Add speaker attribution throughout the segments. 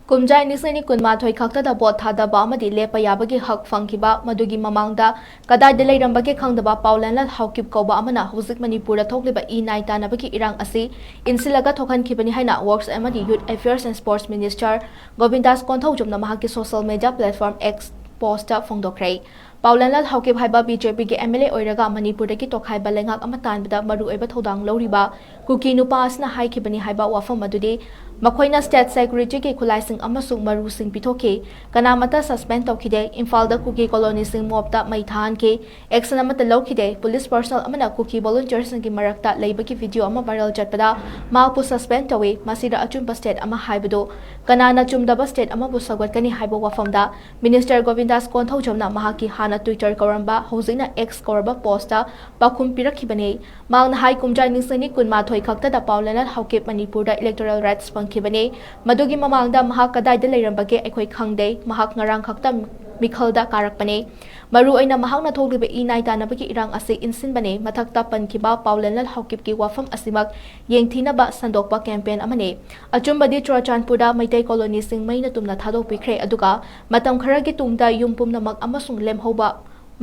Speaker 1: ꯀꯨꯝꯖꯥꯏ ꯅꯤꯁꯅꯤ ꯀꯨꯟꯃꯥꯊꯣꯏ ꯈꯛꯇꯗ ꯕꯣꯠ ꯊꯥꯗꯕ ꯑꯃꯗꯤ ꯂꯦꯞꯄ ꯌꯥꯕꯒꯤ ꯍꯛ ꯐꯪꯈꯤꯕ ꯃꯗꯨꯒꯤ ꯃꯃꯥꯡꯗ ꯀꯗꯥꯏꯗ ꯂꯩꯔꯝꯕꯒꯦ ꯈꯪꯗꯕ ꯄꯥꯎꯂꯦꯟꯂ ꯍꯥꯎꯀꯤꯞ ꯀꯧꯕ ꯑꯃꯅ ꯍꯧꯖꯤꯛ ꯃꯅꯤꯄꯨꯔꯗ ꯊꯣꯛꯂꯤꯕ ꯏ-ꯅꯥꯏ ꯇꯥꯟꯅꯕꯒꯤ ꯏꯔꯥꯡ ꯑꯁꯤ ꯏꯟꯁꯤꯜꯂꯒ ꯊꯣꯛꯍꯟꯈꯤꯕꯅꯤ ꯍꯥꯏꯅ ꯋꯥꯔꯛꯁ ꯑꯃꯗꯤ ꯌꯨꯊ ꯑꯦꯐꯤꯌꯔꯁ ꯑꯦꯟड ꯁ꯭ꯄꯣꯔꯠꯁ ꯃꯤꯅꯤꯁꯇꯔ ꯒꯣꯕꯤꯟꯗꯥꯁ ꯀꯣꯟꯊꯧꯖꯝꯅ ꯃꯍꯥꯛꯀꯤ social ꯃꯤडिया platform X post ꯐꯣꯡꯗꯣꯛꯈ꯭ꯔꯦ꯫ ꯄꯥꯎꯂꯦꯟꯂ Haokip ꯍꯥꯏꯕ ꯕꯤꯖꯦꯄꯤꯒꯤ MLA ꯑꯣꯏꯔꯒ ꯃꯅꯤꯄꯨꯔꯗꯒꯤ ꯇꯣꯈꯥꯏꯕ ꯂꯩꯉꯥꯛ ꯑꯃ ꯇꯥꯟꯕꯗ ꯃꯔꯨꯑꯣꯏꯕ ꯊꯧꯗꯥꯡ ꯂꯧꯔꯤꯕ ꯀꯨꯀꯤ ꯅꯨꯄꯥ ꯑꯁꯤꯅ ꯍꯥꯏꯈꯤꯕꯅꯤ ꯍꯥꯏꯕ ꯋꯥꯐꯝ ꯑꯗꯨꯗꯤ ꯃꯈꯣꯏꯅ ꯁ꯭ꯇꯦꯠ ꯁꯦꯀ꯭ꯌꯨꯔꯤꯇꯤꯒꯤ ꯈꯨꯠꯂꯥꯏꯁꯤꯡ ꯑꯃꯁꯨꯡ ꯃꯔꯨꯁꯤꯡ ꯄꯤꯊꯣꯛꯈꯤ, ꯀꯅꯥꯃꯠꯇ ꯁꯁꯄꯦꯟ ꯇꯧꯈꯤꯗꯦ, ꯏꯝꯐꯥꯜꯗ ꯀꯨꯀꯤ ꯀꯣꯂꯣꯅꯤꯁꯤꯡ ꯃꯣꯕꯇ ꯃꯩ ꯊꯥꯍꯟꯈꯤ, ꯑꯦꯛꯁꯟ ꯑꯃꯠꯇ ꯂꯧꯈꯤꯗꯦ, ꯄꯨꯂꯤꯁ ꯄꯔꯁꯣꯅꯦꯜ ꯑꯃꯅ ꯀꯨꯀꯤ ꯚꯣꯂꯨꯟꯇꯤꯌꯔꯁꯤꯡꯒꯤ ꯃꯔꯛꯇ ꯂꯩꯕꯒꯤ ꯚꯤꯗꯤꯑꯣ ꯑꯃ ꯚꯥꯏꯔꯦꯜ ꯆꯠꯄꯗ ꯃꯍꯥꯛꯄꯨ ꯁꯁꯄꯦꯟ ꯇꯧꯏ, ꯃꯁꯤꯗ ꯑꯆꯨꯝꯕ ꯁ꯭ꯇꯦꯠ ꯑꯃ ꯍꯥꯏꯕꯗꯨ ꯀꯅꯥꯅ ꯆꯨꯝꯗꯕ ꯁ꯭ꯇꯦꯠ ꯑꯃꯕꯨ ꯁꯧꯒꯠꯀꯅꯤ ꯍꯥꯏꯕ ꯋꯥꯐꯝꯗ ꯃꯤꯅꯤꯁꯇꯔ ꯒꯣꯕꯤꯟꯗꯥꯁ ꯀꯣꯟꯊꯧꯖꯝꯅ ꯃꯍꯥꯛꯀꯤ ꯍꯥꯟꯅ ꯇ꯭ꯋꯤꯇꯔ ꯀꯧꯔꯝꯕ ꯍꯧꯖꯤꯛꯅ X ꯀꯧꯔꯕ ꯄꯣꯁꯇ ꯄꯥꯎꯈꯨꯝ ꯄꯤꯔꯛꯈꯤꯕꯅꯤ꯫ ꯃꯍꯥꯛꯅ ꯍꯥꯏ ꯀꯨꯝꯖꯥꯏ ꯅꯤꯁꯅꯤ ꯀꯨꯟꯃꯥꯊꯣꯏ ꯈꯛꯇꯗ ꯄꯥꯎꯂꯦꯟꯂ ꯍꯥꯎꯀꯤꯞ ꯃꯅꯤꯄꯨꯔꯗ ꯏꯂꯦꯛꯇꯣꯔꯦꯜ ꯔꯥꯏꯠꯁ ꯐꯪꯈꯤꯕꯅꯤ, ꯃꯗꯨꯒꯤ ꯃꯃꯥꯡꯗ ꯃꯍꯥꯛ ꯀꯗꯥꯏꯗ ꯂꯩꯔꯝꯕꯒꯦ ꯑꯩꯈꯣꯏ ꯈꯪꯗꯦ, ꯃꯍꯥꯛ ꯉꯔꯥꯡ ꯈꯛꯇ ꯃꯤꯈꯜꯗ ꯀꯥꯔꯛꯄꯅꯤ, ꯃꯔꯨꯑꯣꯏꯅ ꯃꯍꯥꯛꯅ ꯊꯣꯛꯂꯤꯕ ꯏ-ꯅꯥꯏ ꯇꯥꯟꯅꯕꯒꯤ ꯏꯔꯥꯡ ꯑꯁꯤ ꯏꯟꯁꯤꯟꯕꯅꯤ, ꯃꯊꯛꯇ ꯄꯟꯈꯤꯕ ꯄꯥꯎꯂꯦꯟꯂ ꯍꯥꯎꯀꯤꯞꯀꯤ ꯋꯥꯐꯝ ꯑꯁꯤꯃꯛ ꯌꯦꯡꯊꯤꯅꯕ ꯁꯟꯗꯣꯛꯄ ꯀꯦꯝꯄꯦꯟ ꯑꯃꯅꯤ꯫ ꯑꯆꯨꯝꯕꯗꯤ ꯆꯨꯔꯆꯥꯟꯄꯨꯔꯗ ꯃꯩꯇꯩ ꯀꯣꯂꯣꯅꯤꯁꯤꯡ ꯃꯩꯅ ꯇꯨꯝꯅ ꯊꯥꯗꯣꯛꯄꯤꯈ꯭ꯔꯦ ꯑꯗꯨꯒ ꯃꯇꯝ ꯈꯔꯒꯤ ꯇꯨꯡꯗ ꯌꯨꯝ ꯄꯨꯝꯅꯃꯛ ꯑꯃꯁꯨꯡ ꯂꯦꯝꯍꯧꯕ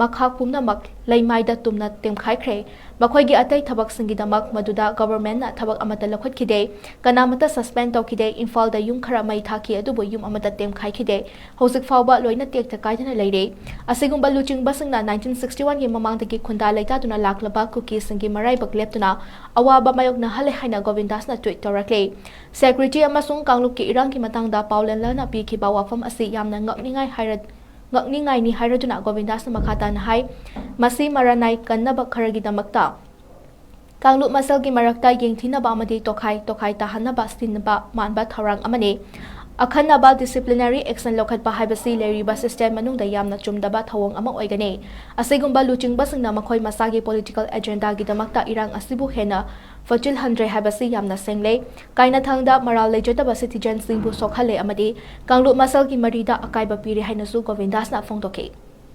Speaker 1: ꯃꯈꯥꯛ ꯄꯨꯝꯅꯃꯛ ꯂꯩꯃꯥꯏꯗ ꯇꯨꯝꯅ ꯇꯦꯝꯈꯥꯏꯈ꯭ꯔꯦ, ꯃꯈꯣꯏꯒꯤ ꯑꯇꯩ ꯊꯕꯛꯁꯤꯡꯒꯤꯗꯃꯛ ꯃꯗꯨꯗ ꯒꯚꯔꯟꯃꯦꯟꯠꯅ ꯊꯕꯛ ꯑꯃꯠꯇ ꯂꯧꯈꯠꯈꯤꯗꯦ, ꯀꯅꯥꯃꯠꯇ ꯁꯁꯄꯦꯟ ꯇꯧꯈꯤꯗꯦ, ꯏꯝꯐꯥꯜꯗ ꯌꯨꯝ ꯈꯔ ꯃꯩ ꯊꯥꯈꯤ ꯑꯗꯨꯕꯨ ꯌꯨꯝ ꯑꯃꯠꯇ ꯇꯦꯝꯈꯥꯏꯈꯤꯗꯦ, ꯍꯧꯖꯤꯛ ꯐꯥꯎꯕ ꯂꯣꯏꯅ ꯇꯦꯛꯇ ꯀꯥꯏꯗꯅ ꯂꯩꯔꯤ꯫ ꯑꯁꯤꯒꯨꯝꯕ ꯂꯨꯆꯤꯡꯕꯁꯤꯡꯅ 1961ꯒꯤ ꯃꯃꯥꯡꯗꯒꯤ ꯈꯨꯟꯗꯥ ꯂꯩꯇꯥꯗꯨꯅ ꯂꯥꯛꯂꯕ ꯀꯨꯀꯤꯁꯤꯡꯒꯤ ꯃꯔꯥꯏꯕꯛ ꯂꯦꯞꯇꯨꯅ ꯑꯋꯥꯕ ꯃꯥꯌꯣꯛꯅꯍꯜꯂꯦ ꯍꯥꯏꯅ ꯒꯣꯕꯤꯟꯗꯥꯁꯅ ꯇ꯭ꯋꯤꯠ ꯇꯧꯔꯛꯂꯤ꯫ ꯁꯦꯀ꯭ꯌꯨꯔꯤꯇꯤ ꯑꯃꯁꯨꯡ ꯀꯥꯡꯂꯨꯞꯀꯤ ꯏꯔꯥꯡꯒꯤ ꯃꯇꯥꯡꯗ ꯄꯥꯎꯂꯦꯟꯂꯅ ꯄꯤꯈꯤꯕ ꯋꯥꯐꯝ ꯑꯁꯤ ꯌꯥꯝꯅ ꯉꯛꯅꯤꯡꯉꯥꯏꯅꯤ ꯍꯥꯏꯔꯗꯨꯅ ꯒꯣꯕꯤꯟꯗꯥꯁꯅ ꯃꯈꯥ ꯇꯥꯅ ꯍꯥꯏ, ꯃꯁꯤ ꯃꯔꯥꯅꯥꯏ ꯀꯟꯅꯕ ꯈꯔꯒꯤꯗꯃꯛꯇ ꯀꯥꯡꯂꯨꯞ ꯃꯁꯦꯜꯒꯤ ꯃꯔꯛꯇ ꯌꯦꯡꯊꯤꯅꯕ ꯑꯃꯗꯤ ꯇꯣꯈꯥꯏ ꯇꯥꯍꯟꯅꯕ ꯁꯤꯟꯕ ꯃꯥꯟꯕ ꯊꯧꯔꯥꯡ ꯑꯃꯅꯤ꯫ ꯑꯈꯟꯅꯕ ꯗꯤꯁꯤꯄ꯭ꯂꯤꯅꯔꯤ ꯑꯦꯛꯁꯟ ꯂꯧꯈꯠꯄ ꯍꯥꯏꯕꯁꯤ ꯂꯩꯔꯤꯕ ꯁꯤꯁꯇꯦꯝ ꯃꯅꯨꯡꯗ ꯌꯥꯝꯅ ꯆꯨꯝꯗꯕ ꯊꯧꯑꯣꯡ ꯑꯃ ꯑꯣꯏꯒꯅꯤ꯫ ꯑꯁꯤꯒꯨꯝꯕ ꯂꯨꯆꯤꯡꯕꯁꯤꯡꯅ ꯃꯈꯣꯏ ꯃꯁꯥꯒꯤ ꯄꯣꯂꯤꯇꯤꯀꯦꯜ ꯑꯦꯖꯦꯟꯗꯥꯒꯤꯗꯃꯛꯇ ꯏꯔꯥꯡ ꯑꯁꯤꯕꯨ ꯍꯦꯟꯅ ꯐꯠꯆꯤꯜꯍꯟꯗ꯭ꯔꯦ ꯍꯥꯏꯕꯁꯤ ꯌꯥꯝꯅ ꯁꯦꯡꯂꯦ, ꯀꯥꯏꯅꯊꯪꯗ ꯃꯔꯥꯜ ꯂꯩꯖꯗꯕ ꯁꯤꯇꯤꯖꯦꯟꯁꯤꯡꯕꯨ ꯁꯣꯛꯍꯜꯂꯦ ꯑꯃꯗꯤ ꯀꯥꯡꯂꯨꯞ ꯃꯁꯦꯜꯒꯤ ꯃꯔꯤꯗ ꯑꯀꯥꯏꯕ ꯄꯤꯔꯦ ꯍꯥꯏꯅꯁꯨ ꯒꯣꯕꯤꯟꯗꯥꯁꯅ ꯐꯣꯡꯗꯣꯛꯈꯤ꯫